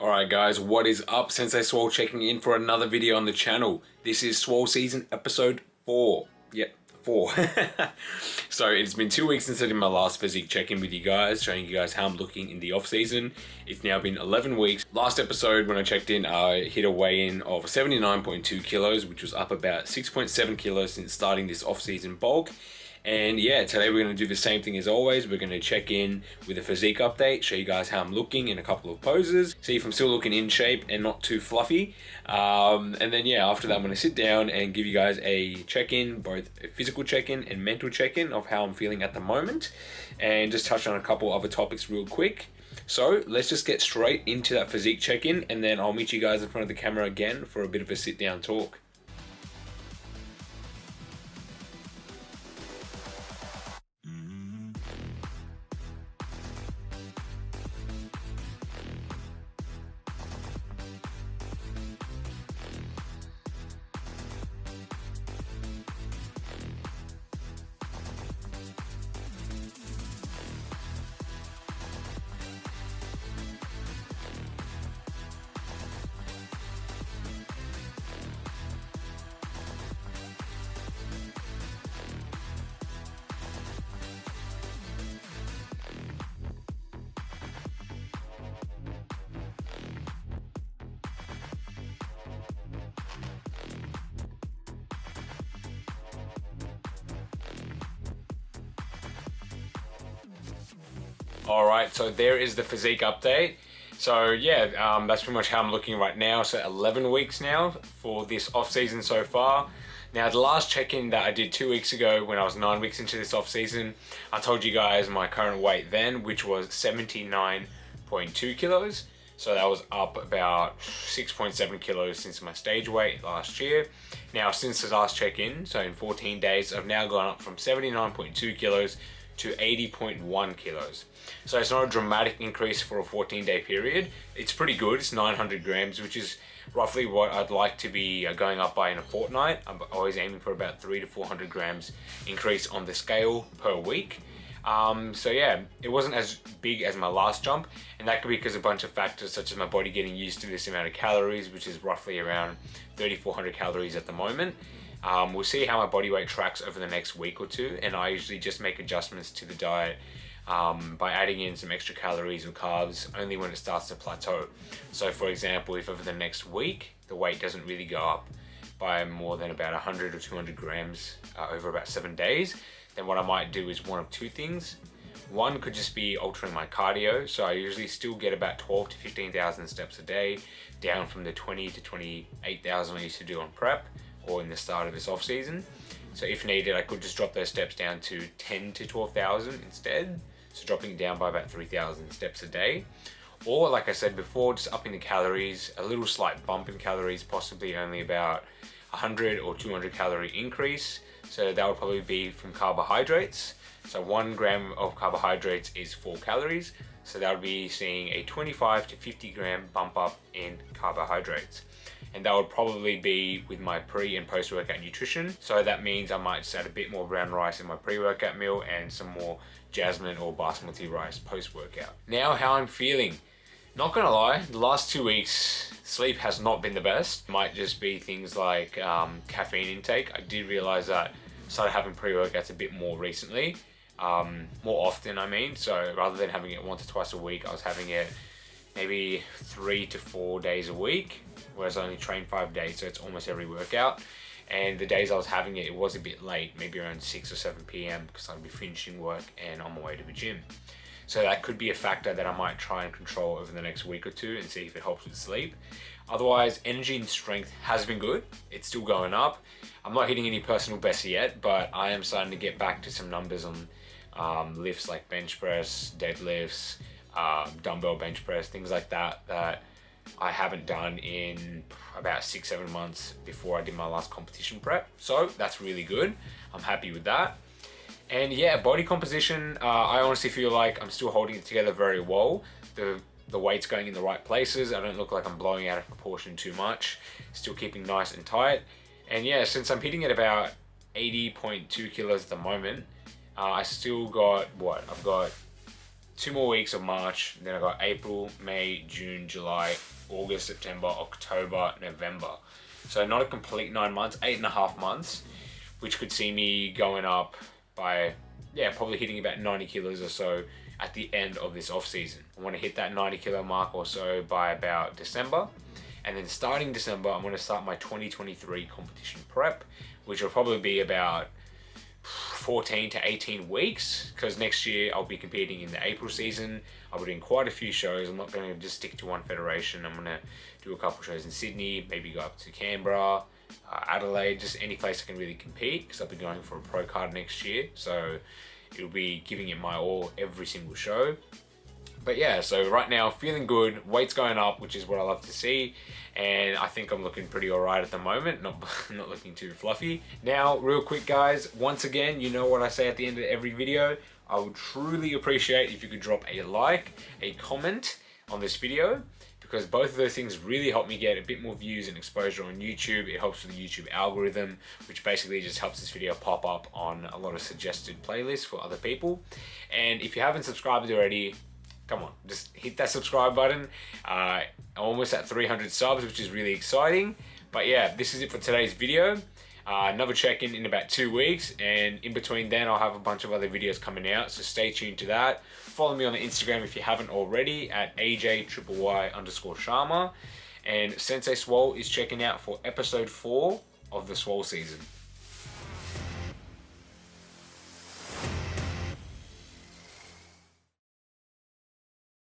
Alright guys, what is up? Sensei Swole checking in for another video on the channel. This is Swole Season episode 4. Yep, 4. So it's been 2 weeks since I did my last physique check-in with you guys, showing you guys how I'm looking in the off-season. It's now been 11 weeks. Last episode when I checked in, I hit a weigh-in of 79.2 kilos, which was up about 6.7 kilos since starting this off-season bulk. And yeah, today we're going to do the same thing as always. We're going to check in with a physique update, show you guys how I'm looking in a couple of poses, see if I'm still looking in shape and not too fluffy. And then yeah, after that I'm going to sit down and give you guys a check-in, both a physical check-in and mental check-in of how I'm feeling at the moment, and just touch on a couple other topics real quick. So let's just get straight into that physique check-in, and then I'll meet you guys in front of the camera again for a bit of a sit-down talk. Alright, so there is the physique update. So yeah, that's pretty much how I'm looking right now. So 11 weeks now for this off season so far. Now the last check-in that I did 2 weeks ago when I was 9 weeks into this off season, I told you guys my current weight then, which was 79.2 kilos. So that was up about 6.7 kilos since my stage weight last year. Now since the last check-in, so in 14 days, I've now gone up from 79.2 kilos to 80.1 kilos. So it's not a dramatic increase for a 14-day period. It's pretty good. It's 900 grams, which is roughly what I'd like to be going up by in a fortnight. I'm always aiming for about 300 to 400 grams increase on the scale per week. So yeah, it wasn't as big as my last jump, and that could be because of a bunch of factors such as my body getting used to this amount of calories, which is roughly around 3,400 calories at the moment. We'll see how my body weight tracks over the next week or two, and I usually just make adjustments to the diet by adding in some extra calories or carbs only when it starts to plateau. So for example, if over the next week the weight doesn't really go up by more than about 100 or 200 grams over about 7 days, then what I might do is one of two things. One could just be altering my cardio. So I usually still get about 12 to 15,000 steps a day, down from the 20 to 28,000 I used to do on prep or in the start of this off season. So if needed, I could just drop those steps down to 10 to 12,000 instead. So dropping it down by about 3,000 steps a day. Or like I said before, just upping the calories, a little slight bump in calories, possibly only about 100 or 200 calorie increase. So that would probably be from carbohydrates. So 1 gram of carbohydrates is 4 calories. So that would be seeing a 25 to 50 gram bump up in carbohydrates. And that would probably be with my pre and post workout nutrition. So that means I might just add a bit more brown rice in my pre-workout meal and some more jasmine or basmati rice post workout. Now how I'm feeling. Not gonna lie, the last 2 weeks sleep has not been the best. Might just be things like caffeine intake. I did realize that I started having pre-workouts a bit more recently, more often I mean. So rather than having it once or twice a week, I was having it maybe 3 to 4 days a week, whereas I only train 5 days, so it's almost every workout. And the days I was having it, it was a bit late, maybe around 6 or 7 p.m. because I'd be finishing work and on my way to the gym. So that could be a factor that I might try and control over the next week or two and see if it helps with sleep. Otherwise, energy and strength has been good. It's still going up. I'm not hitting any personal bests yet, but I am starting to get back to some numbers on lifts like bench press, deadlifts, dumbbell bench press, things like that, that I haven't done in about 6-7 months before I did my last competition prep. So that's really good. I'm happy with that. And yeah, body composition, I honestly feel like I'm still holding it together very well. The weight's going in the right places. I don't look like I'm blowing out of proportion too much. Still keeping nice and tight. And yeah, since I'm hitting at about 80.2 kilos at the moment, I still got, I've got 2 more weeks of March, then I got April, May, June, July, August, September, October, November. So not a complete 9 months, 8.5 months, which could see me going up by, yeah, probably hitting about 90 kilos or so at the end of this off season. I want to hit that 90 kilo mark or so by about December. And then starting December, I'm going to start my 2023 competition prep, which will probably be about 14 to 18 weeks, because next year I'll be competing in the April season. I'll be doing quite a few shows. I'm not going to just stick to one federation. I'm going to do a couple shows in Sydney, maybe go up to Canberra, Adelaide, just any place I can really compete, because I'll be going for a pro card next year. So it'll be giving it my all every single show. But yeah, so right now feeling good, weight's going up, which is what I love to see, and I think I'm looking pretty alright at the moment, not looking too fluffy. Now, real quick guys, once again, you know what I say at the end of every video, I would truly appreciate if you could drop a like, a comment on this video, because both of those things really help me get a bit more views and exposure on YouTube. It helps with the YouTube algorithm, which basically just helps this video pop up on a lot of suggested playlists for other people. And if you haven't subscribed already, come on, just hit that subscribe button. Almost at 300 subs, which is really exciting. But yeah, this is it for today's video. Another check-in in about 2 weeks, and in between then I'll have a bunch of other videos coming out, so stay tuned to that. Follow me on the Instagram if you haven't already at AJ_Sharma, and Sensei Swole is checking out for episode 4 of the Swole season.